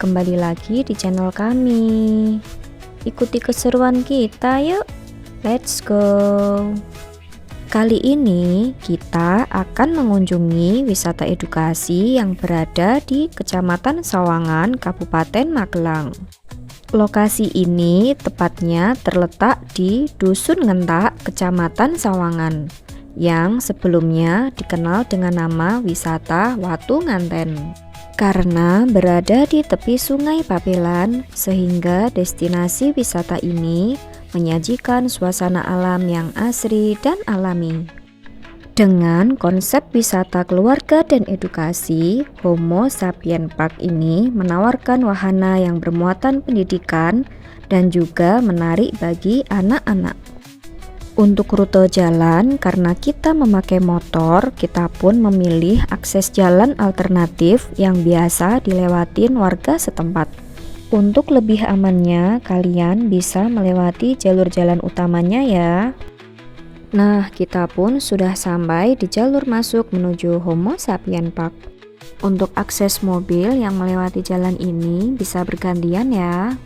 kembali lagi di channel kami. Ikuti keseruan kita yuk, let's go. Kali ini kita akan mengunjungi wisata edukasi yang berada di Kecamatan Sawangan, Kabupaten Magelang. Lokasi ini tepatnya terletak di Dusun Ngentak, Kecamatan Sawangan, yang sebelumnya dikenal dengan nama wisata Watu Nganten. Karena berada di tepi Sungai Babelan, sehingga destinasi wisata ini menyajikan suasana alam yang asri dan alami. Dengan konsep wisata keluarga dan edukasi, Homo Sapien Park ini menawarkan wahana yang bermuatan pendidikan dan juga menarik bagi anak-anak. Untuk rute jalan, karena kita memakai motor, kita pun memilih akses jalan alternatif yang biasa dilewatin warga setempat. Untuk lebih amannya, kalian bisa melewati jalur jalan utamanya ya. Nah, kita pun sudah sampai di jalur masuk menuju Homo Sapien Park. Untuk akses mobil yang melewati jalan ini bisa bergantian ya.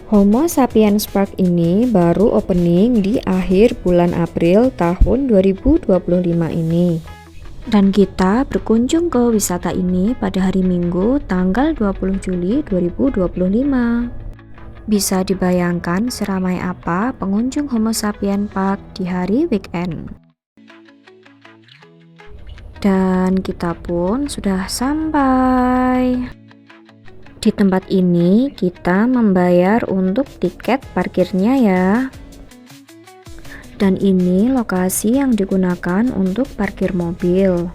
Homo Sapiens Park ini baru opening di akhir bulan April tahun 2025 ini. Dan kita berkunjung ke wisata ini pada hari Minggu tanggal 20 Juli 2025. Bisa dibayangkan seramai apa pengunjung Homo Sapien Park di hari weekend. Dan kita pun sudah sampai. Di tempat ini kita membayar untuk tiket parkirnya ya. Dan ini lokasi yang digunakan untuk parkir mobil.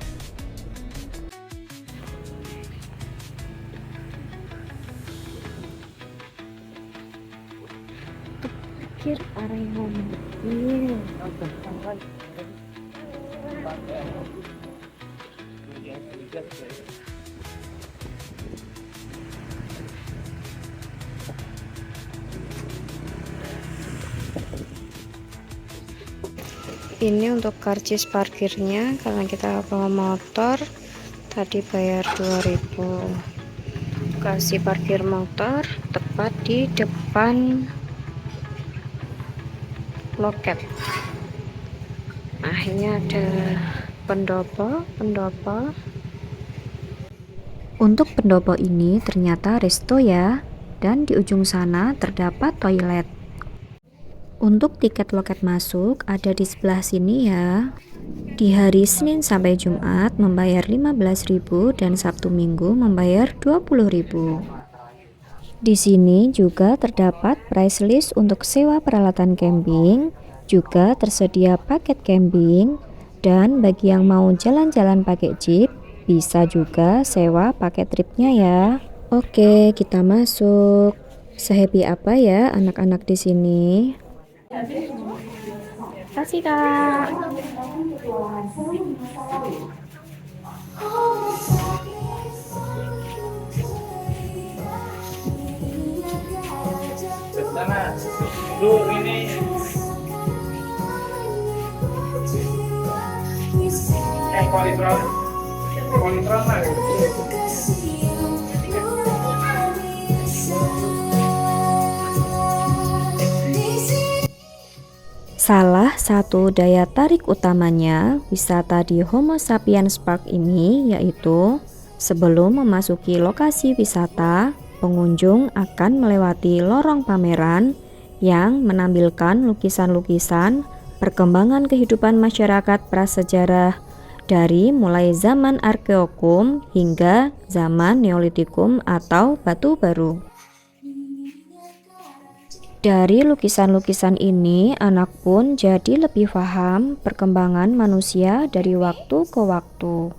Parkir area mobil. Ini untuk karcis parkirnya, karena kita bawa motor tadi bayar 2000. Kasih parkir motor tepat di depan loket. Nah, ini ada pendopo. Untuk pendopo ini ternyata resto ya, dan di ujung sana terdapat toilet. Untuk tiket loket masuk ada di sebelah sini ya. Di hari Senin sampai Jumat membayar 15.000 dan Sabtu Minggu membayar 20.000. Di sini juga terdapat price list untuk sewa peralatan camping, juga tersedia paket camping, dan bagi yang mau jalan-jalan pakai jeep bisa juga sewa paket tripnya ya. Oke, kita masuk. Sehappy apa ya anak-anak di sini? Kasih kak. Salah satu daya tarik utamanya wisata di Homo Sapiens Park ini yaitu sebelum memasuki lokasi wisata, pengunjung akan melewati lorong pameran yang menampilkan lukisan-lukisan perkembangan kehidupan masyarakat prasejarah dari mulai zaman Arkeokum hingga zaman Neolitikum atau Batu Baru. Dari lukisan-lukisan ini, anak pun jadi lebih paham perkembangan manusia dari waktu ke waktu.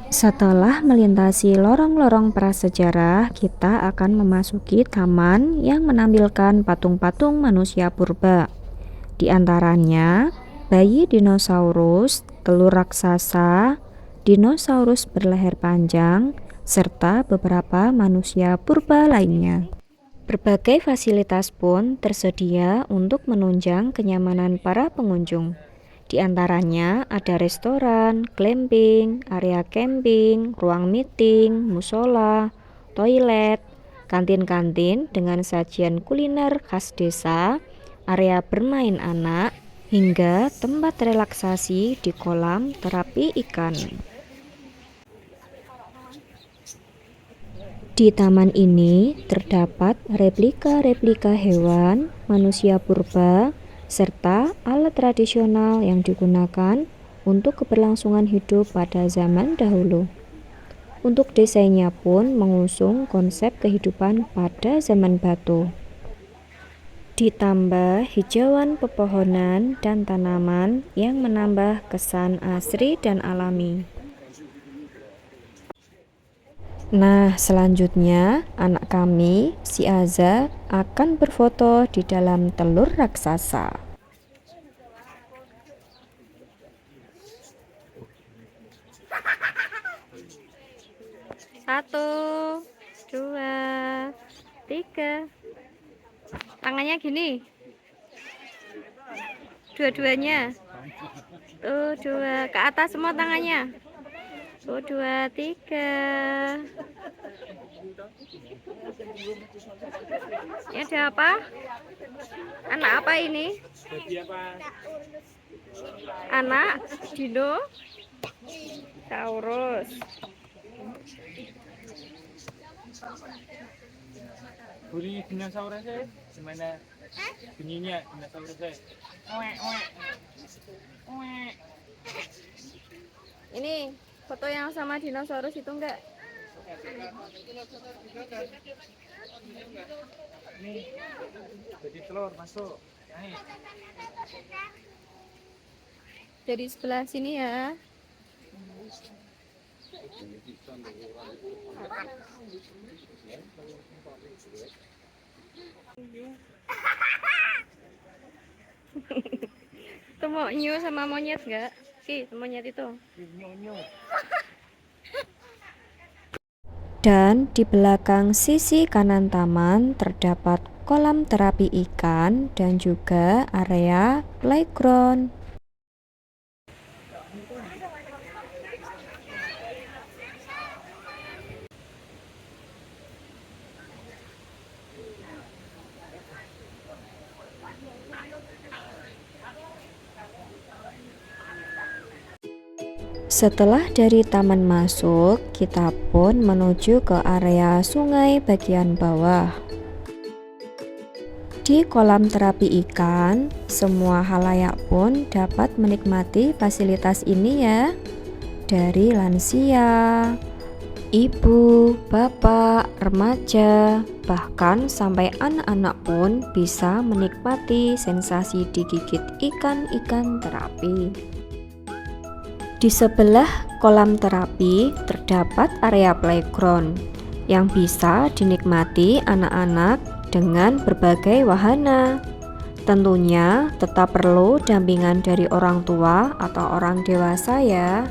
Setelah melintasi lorong-lorong prasejarah, kita akan memasuki taman yang menampilkan patung-patung manusia purba. Di antaranya, bayi dinosaurus, telur raksasa, dinosaurus berleher panjang, serta beberapa manusia purba lainnya. Berbagai fasilitas pun tersedia untuk menunjang kenyamanan para pengunjung. Di antaranya ada restoran, glamping, area camping, ruang meeting, musola, toilet, kantin-kantin dengan sajian kuliner khas desa, area bermain anak, hingga tempat relaksasi di kolam terapi ikan. Di taman ini terdapat replika-replika hewan, manusia purba, serta alat tradisional yang digunakan untuk keberlangsungan hidup pada zaman dahulu. Untuk desainnya pun mengusung konsep kehidupan pada zaman batu. Ditambah hijauan pepohonan dan tanaman yang menambah kesan asri dan alami. Nah, selanjutnya anak kami, si Aza, akan berfoto di dalam telur raksasa. Satu, dua, tiga. Tangannya gini. Dua-duanya. Tuh, dua. Ke atas semua tangannya. Tuh, dua, tiga. Ini ada apa? Anak apa ini? Anak dinosaurus. Bunyi dinosaurusnya gimana? Bunyinya dinosaurusnya. Ini foto yang sama dinosaurus itu enggak? Nih, jadi telur masuk. Naik. Dari sebelah sini ya. Itu mau nyu sama monyet enggak? Monyet itu. Dan di belakang sisi kanan taman terdapat kolam terapi ikan dan juga area playground. Setelah dari taman masuk, kita pun menuju ke area sungai bagian bawah. Di kolam terapi ikan, semua halayak pun dapat menikmati fasilitas ini ya. Dari lansia, ibu, bapak, remaja, bahkan sampai anak-anak pun bisa menikmati sensasi digigit ikan-ikan terapi. Di sebelah kolam terapi terdapat area playground yang bisa dinikmati anak-anak dengan berbagai wahana. Tentunya tetap perlu dampingan dari orang tua atau orang dewasa ya.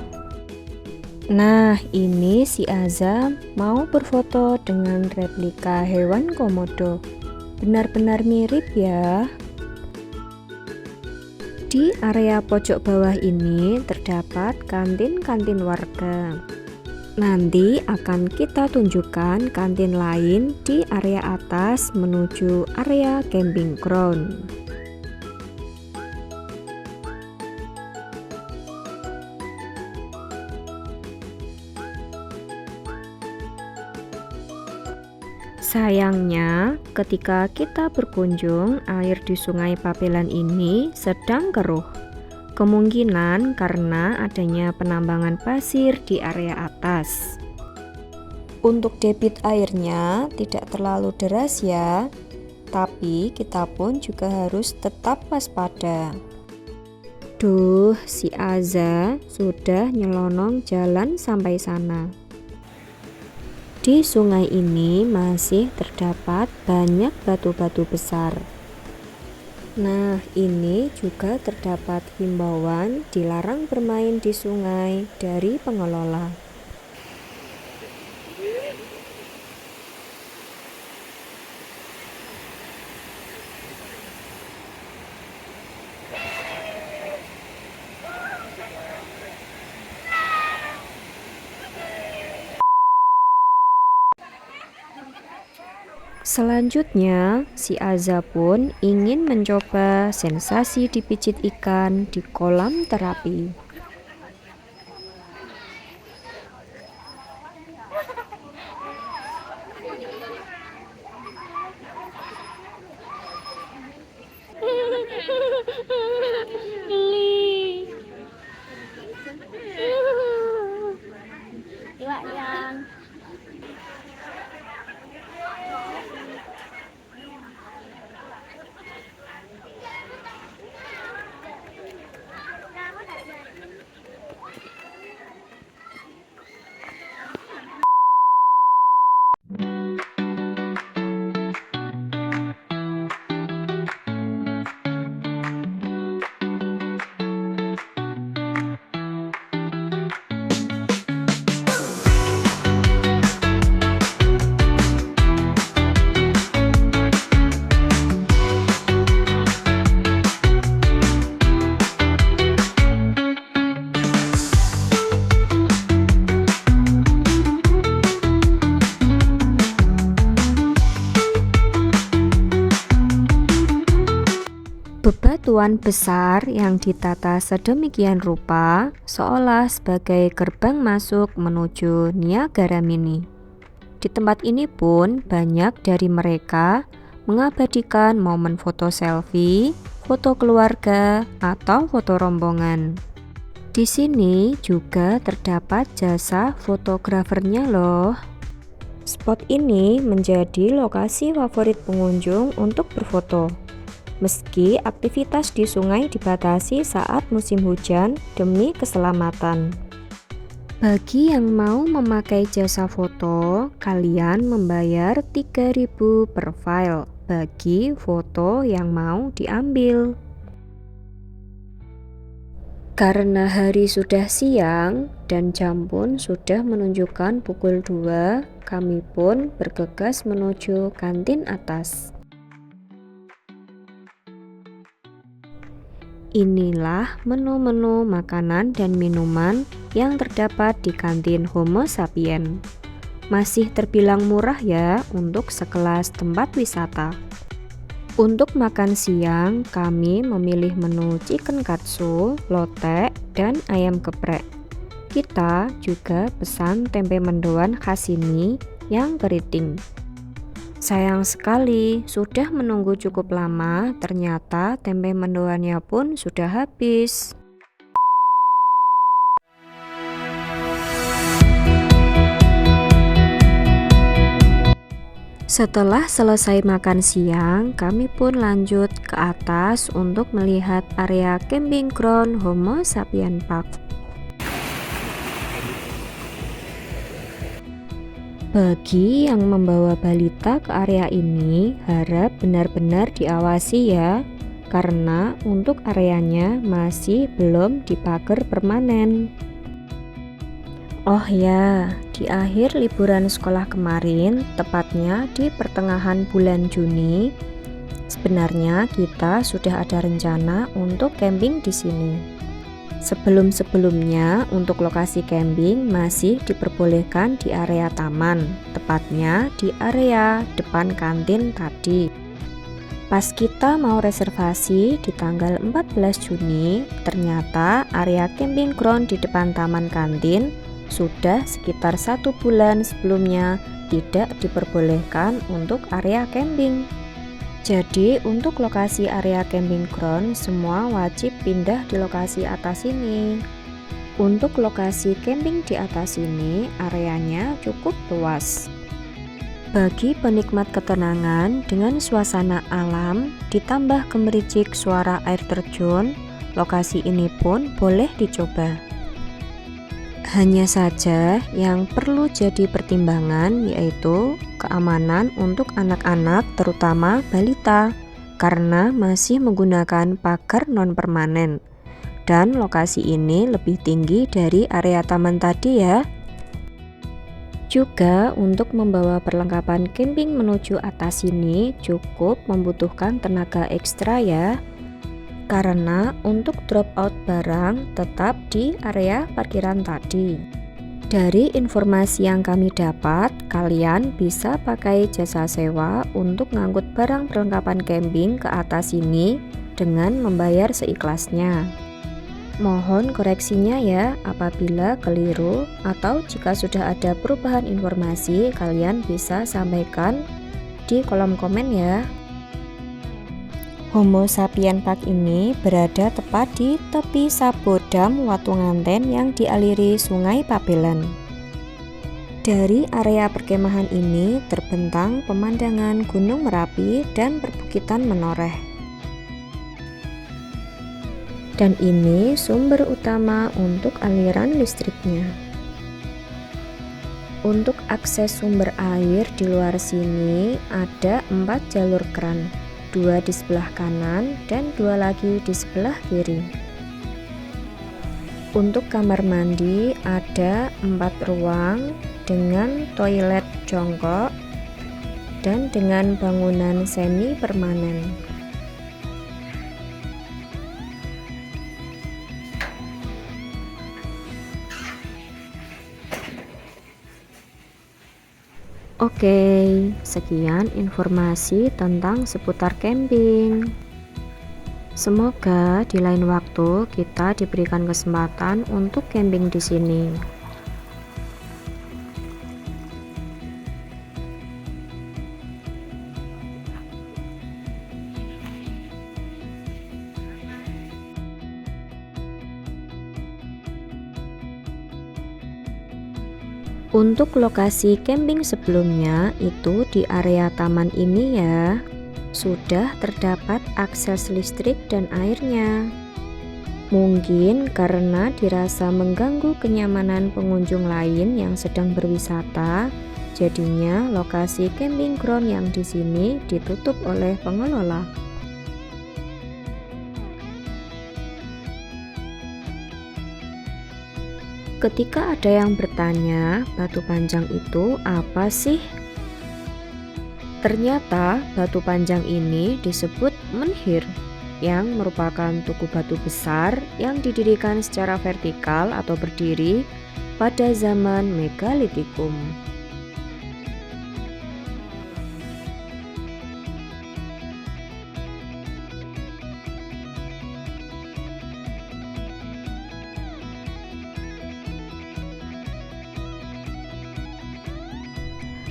Nah, ini si Aza mau berfoto dengan replika hewan komodo. Benar-benar mirip ya. Di area pojok bawah ini terdapat kantin-kantin warga. Nanti akan kita tunjukkan kantin lain di area atas menuju area camping ground. Sayangnya, ketika kita berkunjung, air di Sungai Papelan ini sedang keruh. Kemungkinan karena adanya penambangan pasir di area atas. Untuk debit airnya tidak terlalu deras ya, tapi kita pun juga harus tetap waspada. Duh, si Aza sudah nyelonong jalan sampai sana. Di sungai ini masih terdapat banyak batu-batu besar. Nah, ini juga terdapat himbauan dilarang bermain di sungai dari pengelola. Selanjutnya, si Aza pun ingin mencoba sensasi dipijit ikan di kolam terapi. Iwak yang bebatuan besar yang ditata sedemikian rupa seolah sebagai gerbang masuk menuju Niagara Mini. Di tempat ini pun banyak dari mereka mengabadikan momen foto selfie, foto keluarga, atau foto rombongan. Di sini juga terdapat jasa fotografernya loh. Spot ini menjadi lokasi favorit pengunjung untuk berfoto. Meski aktivitas di sungai dibatasi saat musim hujan demi keselamatan. Bagi yang mau memakai jasa foto, kalian membayar 3.000 per file bagi foto yang mau diambil. Karena hari sudah siang dan jam pun sudah menunjukkan pukul 2, kami pun bergegas menuju kantin atas. Inilah menu-menu makanan dan minuman yang terdapat di kantin Homo Sapien. Masih terbilang murah ya untuk sekelas tempat wisata. Untuk makan siang, kami memilih menu chicken katsu, lotek, dan ayam geprek. Kita juga pesan tempe mendoan khas sini yang keriting. Sayang sekali, sudah menunggu cukup lama, ternyata tempe mendoannya pun sudah habis. Setelah selesai makan siang, kami pun lanjut ke atas untuk melihat area camping ground Homo Sapien Park. Bagi yang membawa balita ke area ini, harap benar-benar diawasi ya, karena untuk areanya masih belum dipagar permanen. Oh ya, di akhir liburan sekolah kemarin, tepatnya di pertengahan bulan Juni, sebenarnya kita sudah ada rencana untuk camping di sini. Sebelum-sebelumnya untuk lokasi camping masih diperbolehkan di area taman, tepatnya di area depan kantin tadi. Pas kita mau reservasi di tanggal 14 Juni, ternyata area camping ground di depan taman kantin sudah sekitar 1 bulan sebelumnya tidak diperbolehkan untuk area camping. Jadi untuk lokasi area camping ground semua wajib pindah di lokasi atas ini. Untuk lokasi camping di atas ini areanya cukup luas. Bagi penikmat ketenangan dengan suasana alam ditambah gemericik suara air terjun, lokasi ini pun boleh dicoba. Hanya saja yang perlu jadi pertimbangan yaitu keamanan untuk anak-anak terutama balita. karena masih menggunakan pagar non-permanen. Dan lokasi ini lebih tinggi dari area taman tadi ya. Juga untuk membawa perlengkapan camping menuju atas sini cukup membutuhkan tenaga ekstra ya. Karena untuk drop out barang tetap di area parkiran tadi. Dari informasi yang kami dapat, kalian bisa pakai jasa sewa untuk ngangkut barang perlengkapan camping ke atas sini dengan membayar seikhlasnya. Mohon koreksinya ya apabila keliru, atau jika sudah ada perubahan informasi kalian bisa sampaikan di kolom komen ya. Homo sapien Park ini berada tepat di tepi Sabodam Watunganten yang dialiri Sungai Pabelan. Dari area perkemahan ini terbentang pemandangan Gunung Merapi dan perbukitan menoreh. Dan ini sumber utama untuk aliran listriknya. Untuk akses sumber air di luar sini ada 4 jalur kran, 2 di sebelah kanan dan 2 lagi di sebelah kiri. Untuk kamar mandi ada 4 ruang dengan toilet jongkok dan dengan bangunan semi permanen. Oke, sekian informasi tentang seputar camping. Semoga di lain waktu kita diberikan kesempatan untuk camping di sini. Untuk lokasi camping sebelumnya itu di area taman ini ya, sudah terdapat akses listrik dan airnya. Mungkin karena dirasa mengganggu kenyamanan pengunjung lain yang sedang berwisata, jadinya lokasi camping ground yang di sini ditutup oleh pengelola. Ketika ada yang bertanya, batu panjang itu apa sih? Ternyata batu panjang ini disebut menhir, yang merupakan tugu batu besar yang didirikan secara vertikal atau berdiri pada zaman Megalitikum.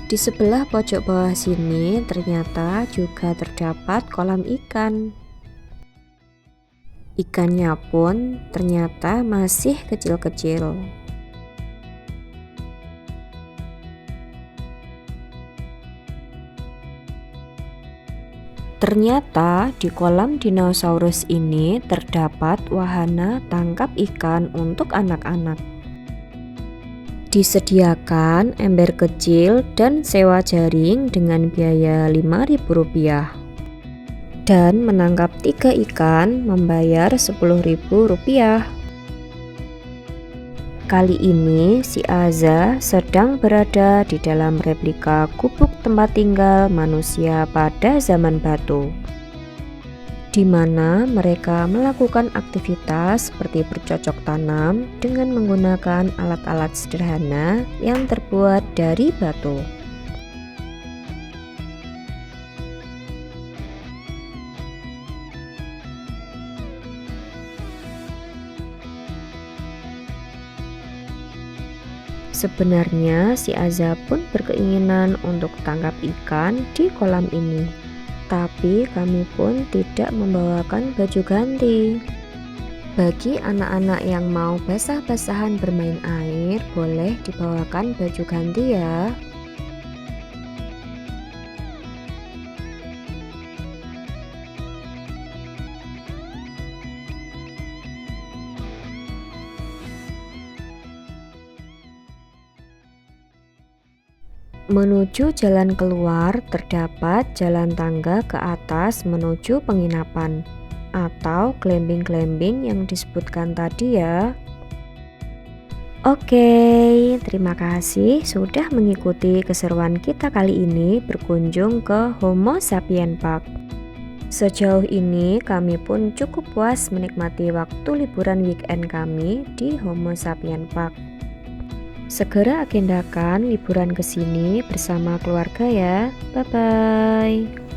Di sebelah pojok bawah sini ternyata juga terdapat kolam ikan. Ikannya pun ternyata masih kecil-kecil. Ternyata di kolam dinosaurus ini terdapat wahana tangkap ikan untuk anak-anak. Disediakan ember kecil dan sewa jaring dengan biaya Rp5.000. Dan menangkap 3 ikan membayar Rp10.000. Kali ini si Aza sedang berada di dalam replika gubuk tempat tinggal manusia pada zaman batu, di mana mereka melakukan aktivitas seperti bercocok tanam dengan menggunakan alat-alat sederhana yang terbuat dari batu. Sebenarnya si Aza pun berkeinginan untuk tangkap ikan di kolam ini. Tapi kami pun tidak membawakan baju ganti. Bagi anak-anak yang mau basah-basahan bermain air, boleh dibawakan baju ganti ya. Menuju jalan keluar terdapat jalan tangga ke atas menuju penginapan atau glamping-glamping yang disebutkan tadi ya. Oke, terima kasih sudah mengikuti keseruan kita kali ini berkunjung ke Homo Sapien Park. Sejauh ini kami pun cukup puas menikmati waktu liburan weekend kami di Homo Sapien Park. Segera agendakan liburan ke sini bersama keluarga ya. Bye-bye.